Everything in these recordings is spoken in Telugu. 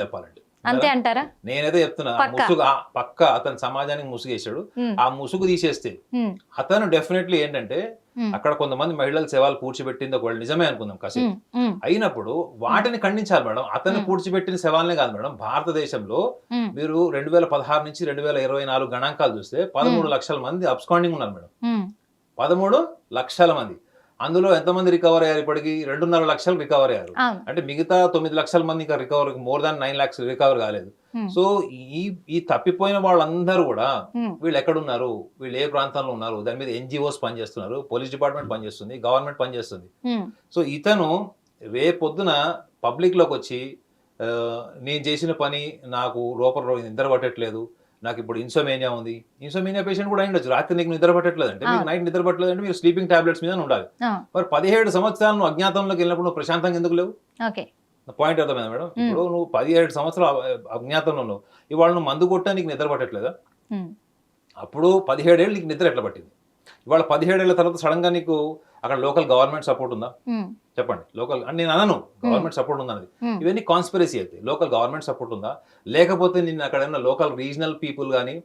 చెప్పాలంటే అంతే అంటారా? నేనైతే చెప్తున్నా, ముసుగు పక్క అతను సమాజానికి ముసుగేశాడు. ఆ ముసుగు తీసేస్తే అతను డెఫినెట్లీ ఏంటంటే అక్కడ కొంతమంది మహిళలు శవాలు పూడ్చిపెట్టింది ఒకవేళ నిజమే అనుకుందాం కాసేపు, అయినప్పుడు వాటిని ఖండించాలి మేడం. అతను పూడ్చిపెట్టిన శవాలనే కాదు మేడం, భారతదేశంలో మీరు 2016 నుంచి 2024 గణాంకాలు చూస్తే 13 లక్షల మంది అబ్స్కాండింగ్ ఉన్నారు మేడం. 13 లక్షల మంది. అందులో ఎంతమంది రికవర్ అయ్యారు? ఇప్పటికి 2.5 లక్షలు రికవర్ అయ్యారు. అంటే మిగతా 9 లక్షల మంది ఇంకా recover, more than 9 lakhs recover కాలేదు. సో ఈ తప్పిపోయిన వాళ్ళందరూ కూడా వీళ్ళు ఎక్కడున్నారు, వీళ్ళు ఏ ప్రాంతంలో ఉన్నారు, దాని మీద ఎన్జిఓస్ పనిచేస్తున్నారు, పోలీస్ డిపార్ట్మెంట్ పనిచేస్తుంది, గవర్నమెంట్ పనిచేస్తుంది. సో ఇతను రేపొద్దున పబ్లిక్ లోకి వచ్చి నేను చేసిన పని నాకు లోపల నిద్ర పట్టట్లేదు, నాకు ఇప్పుడు ఇన్సోమేనియా ఉంది. ఇన్సోమేనియా పేషెంట్ కూడా అయ్యుండొచ్చు. రాత్రి నీకు నిద్ర పట్టట్లేదు అంటే, మీకు నైట్ నిద్ర పట్టలేదు అంటే మీరు స్లీపింగ్ టాబ్లెట్స్ మీద ఉండాలి. మరి 17 సంవత్సరాలు నువ్వు అజ్ఞాతంలోకి వెళ్ళినప్పుడు నువ్వు ప్రశాంతంగా ఎందుకు లేవు? పాయింట్ అర్థమైందా మేడం? ఇప్పుడు నువ్వు 17 సంవత్సరాలు అజ్ఞాతంలో ఉన్నావు, ఇవాళ నువ్వు మందు కొట్టా నీకు నిద్ర పట్టట్లేదా? అప్పుడు 17 ఏళ్ళు నీకు నిద్ర ఎట్లా పట్టింది? ఇవాళ 17 ఏళ్ల తర్వాత సడన్ గా నీకు అక్కడ లోకల్ గవర్నమెంట్ సపోర్ట్ ఉందా? చెప్పండి. లోకల్ అని నేను అనను, గవర్నమెంట్ సపోర్ట్ ఉందా అనేది. ఇవన్నీ కాన్స్పిరసీ అయితే లోకల్ గవర్నమెంట్ సపోర్ట్ ఉందా, లేకపోతే నిన్న అక్కడ ఉన్న లోకల్ రీజనల్ పీపుల్ కానీ,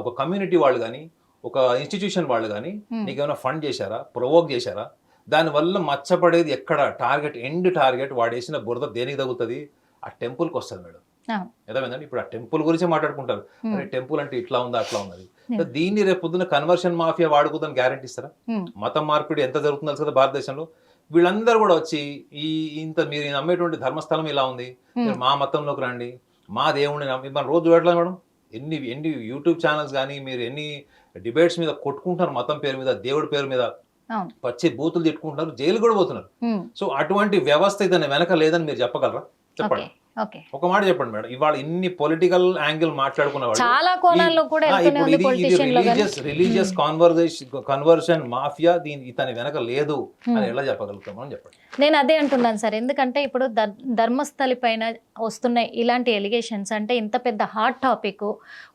ఒక కమ్యూనిటీ వాళ్ళు కానీ, ఒక ఇన్స్టిట్యూషన్ వాళ్ళు కానీ నీకు ఏమైనా ఫండ్ చేశారా, ప్రొవోక్ చేశారా? దానివల్ల మచ్చపడేది ఎక్కడ? టార్గెట్, ఎండ్ టార్గెట్ వాడేసిన బురద దేనికి తగ్గుతుంది? ఆ టెంపుల్కి వస్తుంది మేడం. ఏదైందండి, ఇప్పుడు ఆ టెంపుల్ గురించి మాట్లాడుకుంటారు, అరే టెంపుల్ అంటే ఇట్లా ఉందా అట్లా ఉన్నది. దీన్ని రేపు పొద్దున కన్వర్షన్ మాఫియా వాడుకుందని గ్యారంటీ ఇస్తారా? మతం మార్పిడి ఎంత జరుగుతుందో కదా భారతదేశంలో. వీళ్ళందరూ కూడా వచ్చి ఇంత మీరు నమ్మేటువంటి ధర్మస్థలం ఇలా ఉంది, మీరు మా మతంలోకి రండి, మా దేవుడిని నమ్మి, మనం రోజు చూడట్లేదు మేడం. ఎన్ని యూట్యూబ్ ఛానల్స్ కానీ, మీరు ఎన్ని డిబేట్స్ మీద కొట్టుకుంటున్నారు, మతం పేరు మీద, దేవుడి పేరు మీద పచ్చి బూతులు తిట్టుకుంటున్నారు, జైలు కూడా పోతున్నారు. సో అటువంటి వ్యవస్థ ఇతని వెనక లేదని మీరు చెప్పగలరా? చెప్పండి, ఒక మాట చెప్పండి మేడం. ఇవాళ ఇన్ని పొలిటికల్ యాంగిల్ మాట్లాడుకున్న చాలా కోణాల్లో కూడా రిలీజియస్ కన్వర్షన్ మాఫియా ఇతని వెనక లేదు అని ఎలా చెప్పగలుగుతాం అని చెప్పండి. నేను అదే అంటున్నాను సార్, ఎందుకంటే ఇప్పుడు ధర్మస్థలి పైన వస్తున్న ఇలాంటి ఎలిగేషన్స్ అంటే ఇంత పెద్ద హాట్ టాపిక్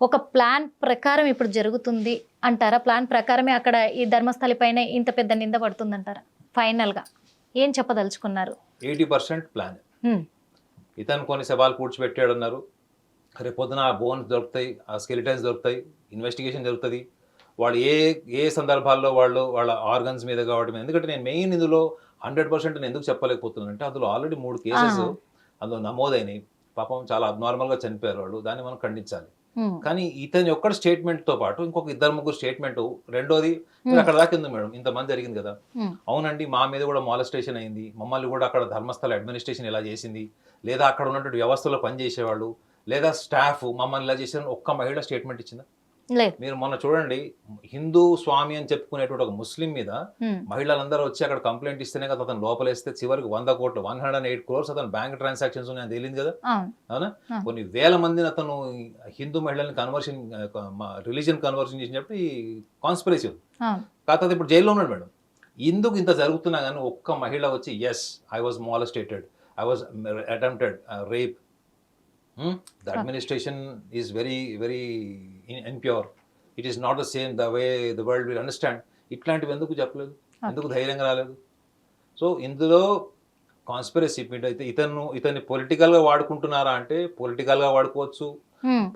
ఒక ప్లాన్ ప్రకారం ఇప్పుడు జరుగుతుంది అంటారా? ప్లాన్ ప్రకారమే అక్కడ ఈ ధర్మస్థలి పైన ఇంత పెద్ద నింద పడుతుంది అంటారా? ఫైనల్ గా ఏం చెప్పదలుచుకున్నారు? 80% ప్లాన్. ఇతను కొన్ని శవాలు పూడ్చిపెట్టాడు అన్నారు, రేపు పొద్దున ఆ బోన్స్ దొరుకుతాయి, ఆ స్కెలిటన్స్ దొరుకుతాయి, ఇన్వెస్టిగేషన్ జరుగుతుంది. వాళ్ళు ఏ సందర్భాల్లో వాళ్ళ ఆర్గన్స్ మీద కావడం. ఎందుకంటే నేను మెయిన్ ఇందులో 100% నేను ఎందుకు చెప్పలేకపోతున్నాను అంటే, అందులో ఆల్రెడీ 3 కేసెస్ అందులో నమోదైనవి. పాపం చాలా అబ్నార్మల్గా చనిపోయారు వాళ్ళు, దాన్ని మనం ఖండించాలి. కానీ ఇతని ఒక్కడ స్టేట్మెంట్ తో పాటు ఇంకొక 2-3 స్టేట్మెంట్. రెండోది, అక్కడ దాకా ఎందుకు మేడం, ఇంతమంది జరిగింది కదా, అవునండి మా మీద కూడా మాలస్టేషన్ అయింది, మమ్మల్ని కూడా అక్కడ ధర్మస్థల అడ్మినిస్ట్రేషన్ ఇలా చేసింది, లేదా అక్కడ ఉన్నటువంటి వ్యవస్థలో పనిచేసేవాళ్ళు లేదా స్టాఫ్ మమ్మల్ని ఇలా చేశారని ఒక్క మహిళ స్టేట్మెంట్ ఇచ్చిందా? మీరు మొన్న చూడండి, హిందూ స్వామి అని చెప్పుకునేటువంటి ఒక ముస్లిం మీద మహిళలందరూ వచ్చి అక్కడ కంప్లైంట్ ఇస్తేనే కదా అతను లోపలేస్తే చివరికి 100 కోట్లు 108 crores అతను బ్యాంక్ ట్రాన్సాక్షన్స్ ఉన్నాయని తెలియదు కదా. అవునా? కొన్ని వేల మందిని అతను హిందూ మహిళల్ని కన్వర్షన్, రిలీజియన్ కన్వర్షన్ చేసినప్పుడు ఈ కాన్స్పిరసీ ఉంది. కాకపోతే ఇప్పుడు జైల్లో ఉన్నాడు మేడం. ఎందుకు ఇంత జరుగుతున్నా కానీ ఒక్క మహిళ వచ్చి yes I was molested, I was attempted rape. The administration is very impure. It is not the same the way the world will understand. ఇట్లాంటివి ఎందుకు చెప్పలేదు? ఎందుకు ధైర్యంగా రాలేదు? సో ఇందులో కాన్స్పిరసీ అయితే ఇతన్ని పొలిటికల్గా వాడుకుంటున్నారా అంటే, పొలిటికల్గా వాడుకోవచ్చు,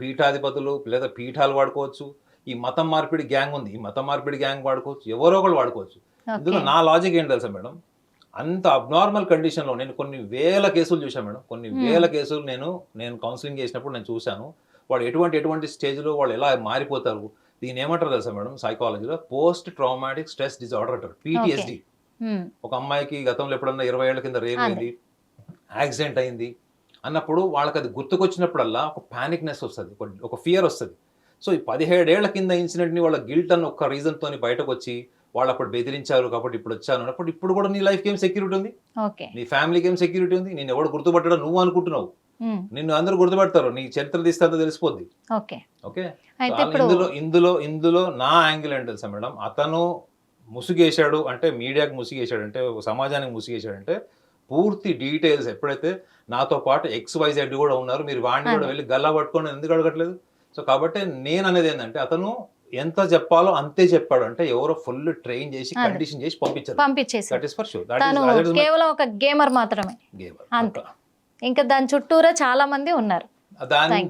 పీఠాధిపతులు లేదా పీఠాలు వాడుకోవచ్చు, ఈ మతం మార్పిడి గ్యాంగ్ ఉంది, ఈ మతం మార్పిడి గ్యాంగ్ వాడుకోవచ్చు, ఎవరో ఒకళ్ళు వాడుకోవచ్చు. ఇందులో నా లాజిక్ ఏంటి తెలుసా మేడం, అంత అబ్నార్మల్ కండిషన్లో నేను కొన్ని వేల కేసులు చూశాను మేడం. కొన్ని వేల కేసులు నేను కౌన్సిలింగ్ చేసినప్పుడు నేను చూశాను. వాళ్ళు ఎటువంటి స్టేజ్లో వాళ్ళు ఎలా మారిపోతారు. దీని ఏమంటారు తెలుసా మేడం, సైకాలజీలో పోస్ట్ ట్రామాటిక్ స్ట్రెస్ డిజార్డర్ అంటారు, PTSD. ఒక అమ్మాయికి గతంలో ఎప్పుడన్నా 20 ఏళ్ల కింద రేప్ అయింది, యాక్సిడెంట్ అయింది అన్నప్పుడు వాళ్ళకి అది గుర్తుకొచ్చినప్పుడల్లా ఒక పానిక్నెస్ వస్తుంది, ఒక ఫియర్ వస్తుంది. సో ఈ 17 ఏళ్ల కింద ఇన్సిడెంట్ని వాళ్ళ గిల్ట్ అన్న ఒక్క రీజన్తో బయటకు వచ్చి వాళ్ళు అప్పుడు బెదిరించారు కాబట్టి ఇప్పుడు వచ్చాను అన్నప్పుడు, ఇప్పుడు కూడా నీ లైఫ్కి ఏం సెక్యూరిటీ ఉంది, నీ ఫ్యామిలీకి ఏం సెక్యూరిటీ ఉంది? నేను ఎవడు గుర్తుపట్టడం నువ్వు అనుకుంటున్నావు, నిన్ను అందరూ గుర్తుపడతారు, నీ చరిత్ర తీస్తే అంతా తెలిసిపోద్ది. ఓకే, ఇందులో నా యాంగిల్ ఏంటి తెలుసా మేడం, అతను ముసుగేశాడు అంటే, మీడియాకి ముసుగేశాడు అంటే, సమాజానికి ముసుగేశాడు అంటే, పూర్తి డీటెయిల్స్ ఎప్పుడైతే నాతో పాటు XYZ కూడా ఉన్నారు, మీరు వాడిని కూడా వెళ్ళి గల్లా పట్టుకొని ఎందుకు అడగట్లేదు? సో కాబట్టి నేను అనేది ఏంటంటే, అతను ఎంత చెప్పాలో అంతే చెప్పాడు అంటే, ఎవరో ఫుల్ ట్రైన్ చేసి కండిషన్ చేసి పంపించారు. That is for sure. కేవలం ఒక గేమర్ మాత్రమే. గేమర్. ఇంకా దాని చుట్టూరా చాలా మంది ఉన్నారు.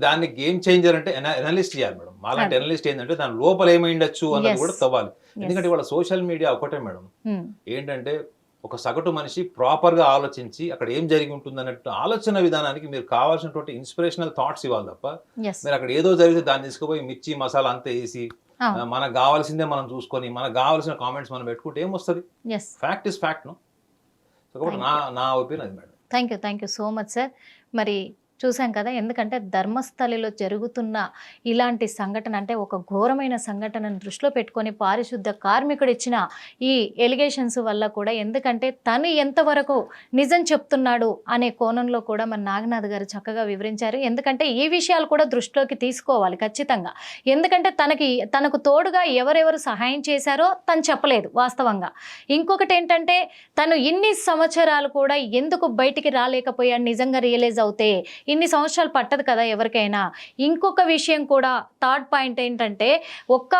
దాన్ని గేమ్ చేంజర్ అంటే అనలిస్ట్ చేయాలి మేడం. మాలాంటి అనలిస్ట్ ఏంటంటే దాని లోపల ఏమైండొచ్చు అన్నది కూడా తవ్వాలి. ఎందుకంటే ఇవాళ సోషల్ మీడియా ఒకటే మేడం ఏంటంటే ఒక సగటు మనిషి ప్రాపర్ గా ఆలోచించి అక్కడ ఏం జరిగి ఉంటుంది అన్నట్టు ఆలోచన విధానానికి మీరు కావాల్సినటువంటి ఇన్స్పిరేషనల్ థాట్స్ ఇవ్వాలి తప్ప మీరు అక్కడ ఏదో జరిగితే దాన్ని తీసుకుపోయి మిర్చి మసాలా అంతా వేసి మనకు కావాల్సిందే మనం చూసుకొని మనకు కావాల్సిన కామెంట్స్ మనం పెట్టుకుంటే ఏమొస్తుంది? Fact is fact no. కాబట్టి నా ఒపీనియన్ అది madam. Thank you so much sir. మరి చూసాం కదా, ఎందుకంటే ధర్మస్థలిలో జరుగుతున్న ఇలాంటి సంఘటన అంటే ఒక ఘోరమైన సంఘటనను దృష్టిలో పెట్టుకొని పారిశుద్ధ కార్మికుడు ఇచ్చిన ఈ ఎలిగేషన్స్ వల్ల కూడా, ఎందుకంటే తను ఎంతవరకు నిజం చెప్తున్నాడు అనే కోణంలో కూడా మన నాగనాథ్ గారు చక్కగా వివరించారు. ఎందుకంటే ఈ విషయాలు కూడా దృష్టిలోకి తీసుకోవాలి ఖచ్చితంగా. ఎందుకంటే తనకు తోడుగా ఎవరెవరు సహాయం చేశారో తను చెప్పలేదు వాస్తవంగా. ఇంకొకటి ఏంటంటే తను ఇన్ని సంవత్సరాలు కూడా ఎందుకు బయటికి రాలేకపోయాడు నిజంగా రియలైజ్ అవుతే. ఇన్ని సంవత్సరాలు పట్టదు కదా ఎవరికైనా. ఇంకొక విషయం కూడా థర్డ్ పాయింట్ ఏంటంటే ఒక్క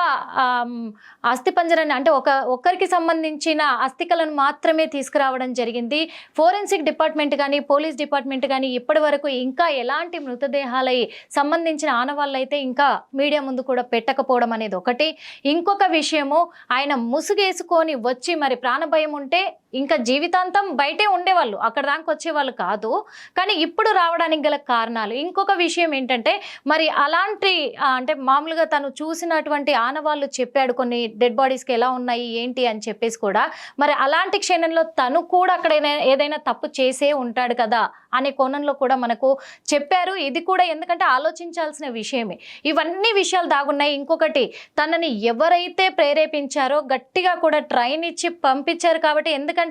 అస్థిపంజరాన్ని అంటే ఒక్కరికి సంబంధించిన అస్థికలను మాత్రమే తీసుకురావడం జరిగింది. ఫోరెన్సిక్ డిపార్ట్మెంట్ కానీ పోలీస్ డిపార్ట్మెంట్ కానీ ఇప్పటి వరకు ఇంకా ఎలాంటి మృతదేహాలై సంబంధించిన ఆనవాళ్ళు అయితే ఇంకా మీడియా ముందు కూడా పెట్టకపోవడం అనేది ఒకటి. ఇంకొక విషయము, ఆయన ముసుగేసుకొని వచ్చి మరి ప్రాణభయం ఉంటే ఇంకా జీవితాంతం బయటే ఉండేవాళ్ళు, అక్కడ దాకా వచ్చేవాళ్ళు కాదు. కానీ ఇప్పుడు రావడానికి గల కారణాలు. ఇంకొక విషయం ఏంటంటే మరి అలాంటి అంటే మామూలుగా తను చూసినటువంటి ఆనవాళ్ళు చెప్పాడు కొన్ని డెడ్ బాడీస్కి ఎలా ఉన్నాయి ఏంటి అని చెప్పేసి కూడా. మరి అలాంటి క్షణంలో తను కూడా అక్కడ ఏదైనా తప్పు చేసే ఉంటాడు కదా అనే కోణంలో కూడా మనకు చెప్పారు. ఇది కూడా ఎందుకంటే ఆలోచించాల్సిన విషయమే. ఇవన్నీ విషయాలు దాగున్నాయి. ఇంకొకటి, తనని ఎవరైతే ప్రేరేపించారో గట్టిగా కూడా ట్రైన్ ఇచ్చి పంపించారు కాబట్టి, ఎందుకంటే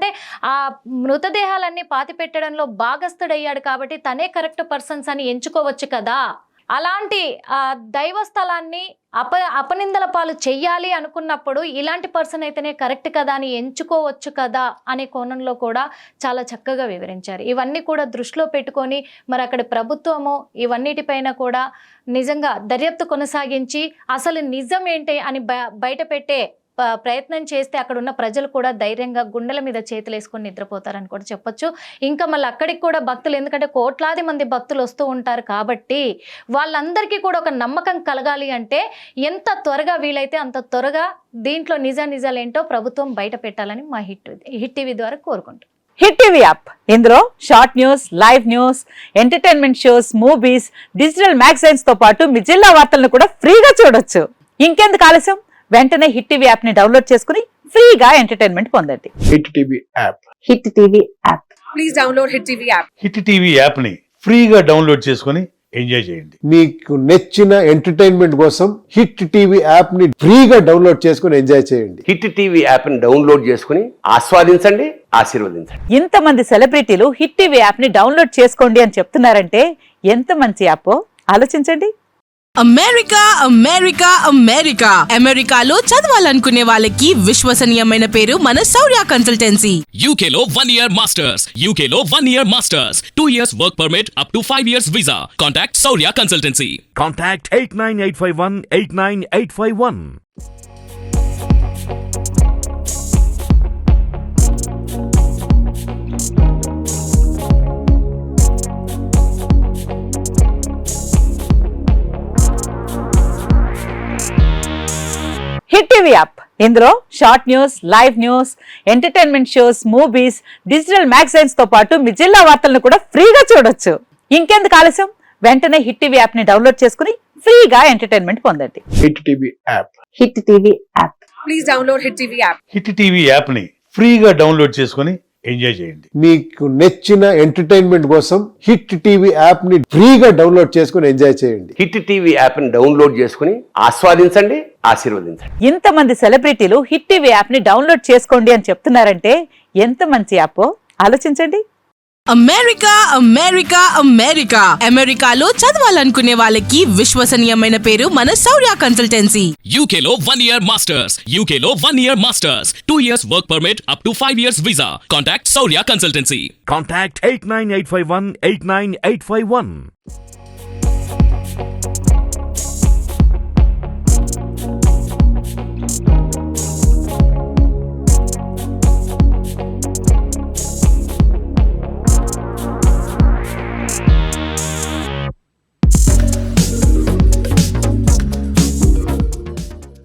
ఆ మృతదేహాలన్నీ పాతి పెట్టడంలో భాగస్థుడయ్యాడు కాబట్టి తనే కరెక్ట్ పర్సన్స్ అని ఎంచుకోవచ్చు కదా. అలాంటి దైవ స్థలాన్ని అపనిందల పాలు చెయ్యాలి అనుకున్నప్పుడు ఇలాంటి పర్సన్ అయితేనే కరెక్ట్ కదా అని ఎంచుకోవచ్చు కదా అనే కోణంలో కూడా చాలా చక్కగా వివరించారు. ఇవన్నీ కూడా దృష్టిలో పెట్టుకొని మరి అక్కడ ప్రభుత్వము ఇవన్నిటిపైన కూడా నిజంగా దర్యాప్తు కొనసాగించి అసలు నిజం ఏంటి అని బయట పెట్టే ప్రయత్నం చేస్తే అక్కడ ఉన్న ప్రజలు కూడా ధైర్యంగా గుండెల మీద చేతులు వేసుకొని నిద్రపోతారని కూడా చెప్పొచ్చు. ఇంకా మళ్ళీ అక్కడికి కూడా భక్తులు, ఎందుకంటే కోట్లాది మంది భక్తులు వస్తూ ఉంటారు కాబట్టి వాళ్ళందరికీ కూడా ఒక నమ్మకం కలగాలి అంటే ఎంత త్వరగా వీలైతే అంత త్వరగా దీంట్లో నిజాలేంటో ప్రభుత్వం బయట పెట్టాలని మా హిట్ టీవీ ద్వారా కోరుకుంటాం. హిట్ టీవీ యాప్, ఇందులో short news, live news, entertainment shows, movies, digital magazines తో పాటు మీ జిల్లా వార్తలను కూడా ఫ్రీగా చూడొచ్చు. ఇంకెందుకు ఆలస్యం, వెంటనే హిట్ టీవీ యాప్ ని డౌన్లోడ్ చేసుకుని ఫ్రీగా ఎంటర్టైన్మెంట్ పొందండి. Hit TV app. Hit TV app. Please download hit TV app. Hit TV app ని ఫ్రీగా డౌన్లోడ్ చేసుకుని ఎంజాయ్ చేయండి. మీకు నచ్చిన ఎంటర్టైన్మెంట్ కోసం హిట్ టీవీ యాప్ ని ఫ్రీగా డౌన్లోడ్ చేసుకుని ఎంజాయ్ చేయండి. హిట్ టీవీ యాప్ ని డౌన్లోడ్ చేసుకుని ఆస్వాదించండి, ఆశీర్వదించండి. ఇంతమంది సెలబ్రిటీలు హిట్ టీవీ యాప్ ని డౌన్లోడ్ చేసుకోండి అని చెప్తున్నారంటే ఎంత మంచి యాప్ ఆలోచించండి. అమెరికాలో చదవాలనుకునే వాళ్ళకి విశ్వసనీయమైన పేరు మన శౌర్య కన్సల్టెన్సీ. UK లో 1 year masters, UK లో 1 year masters, 2 years work permit up to 5 years visa. Contact Saurya Consultancy. Contact 89851 89851. Hit TV app, ఇందులో short news, live news, entertainment shows, movies, digital magazines తో పాటు మీ జిల్లా వార్తలను కూడా ఫ్రీగా చూడొచ్చు. ఇంకెందుకు ఆలస్యం, వెంటనే హిట్ టీవీ యాప్ ని డౌన్లోడ్ చేసుకుని ఫ్రీగా ఎంటర్టైన్మెంట్ పొందండి. Hit TV app. Hit TV app. Please download hit TV app. Hit TV app ని ఫ్రీగా డౌన్లోడ్ చేసుకుని ఎంజాయ్ చేయండి. మీకు నచ్చిన ఎంటర్టైన్మెంట్ కోసం హిట్ టీవీ యాప్ ని ఫ్రీగా డౌన్లోడ్ చేసుకుని ఎంజాయ్ చేయండి. హిట్ టీవీ యాప్ ని డౌన్లోడ్ చేసుకుని ఆస్వాదించండి, ఆశీర్వదించండి. ఇంతమంది సెలబ్రిటీలు హిట్ టీవీ యాప్ ని డౌన్లోడ్ చేసుకోండి అని చెప్తున్నారంటే ఎంత మంచి యాప్ ఆలోచించండి. అమెరికాలో చదవాలనుకునే వాళ్ళకి విశ్వసనీయమైన పేరు మన శౌర్య కన్సల్టెన్సీ. UK లో 1 year masters, UK లో 1 year masters, 2 years work permit up to 5 years visa. Contact Saurya Consultancy. Contact 89851 89851.